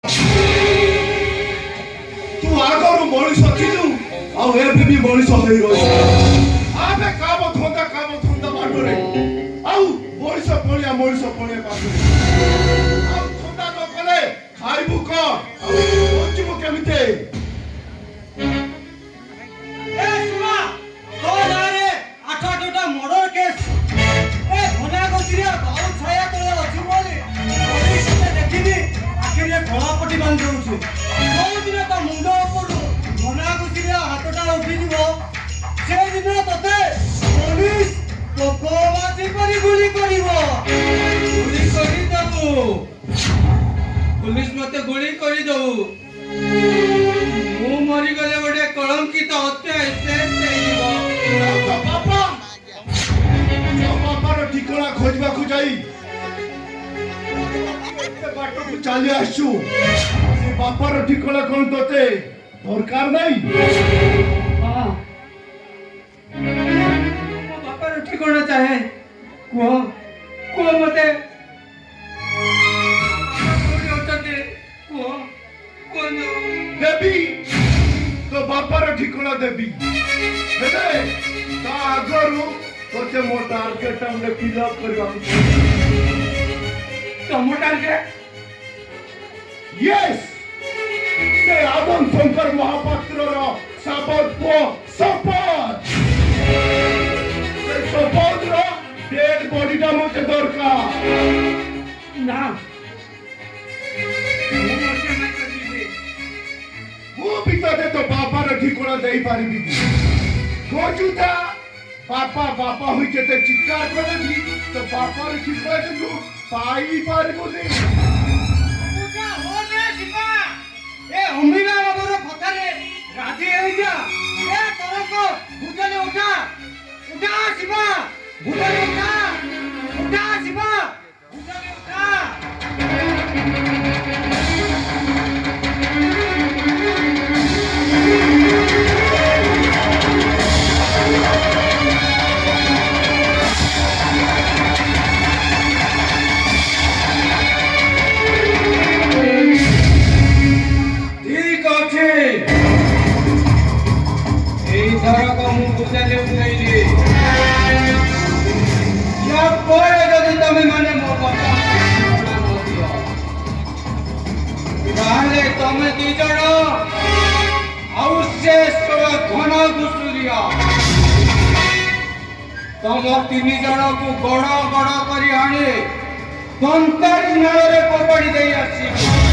तू आगरू मनीष थिलु आउ एबे भी मनीष होई रही आबे काम धंदा बाटरे आउ मनीष पणिया बाटरे आउ धंदा न कले खाइबु क आउ बंचिबु केमिते ए सुमा तो नारे आठटा मर्डर केस ए घना गतिरे बाउ छाया तळे अछि बोली पुलिस ने देखिनी आखिरे गळापटी बांध दउछु कोन दिन त मुंड उपरु घना गतिरे हातटा उठी दिबो से दिन तते पुलिस तो कोमाची करी गुली करिवो गुली करी दबु पुलिस मते गुली करी दबु मु मरी गले बडे कलंकित हत्या ऐसे बापार ठिकाना खोजबा को जाई बाटो को चली आसु से बापार ठिकाना कोन तते दरकार नहीं हां बापार ठिकाना चाहे को मते देवी तो बापार ठिकाना देवी हेले ता आगरू तोते मो टार्गेट हमने फिल अप करबा तमो टार्गेट यस से आदम शंकर महापात्र रो शपथ से शपथ रो डेड बॉडी टा मते दरकार ना मु भी तो बापार ठिकाना देई पारिबी खोजुता बापा हुई केते चित्कार करबी तो बापार ठिकाना के पाई पारिबोनी पूजा होले शिवा ए अम्बिका बाबर कथारे राजी होई जा ए तरको भूतले उठा शिवा भूतले उठा शिवा भूतले उठा तमे दी जण आउ शेष घन घुसुरिया तम तीन जन को गड़ गड़ करी आने दंतर नाल रे पकड़ी दे आसी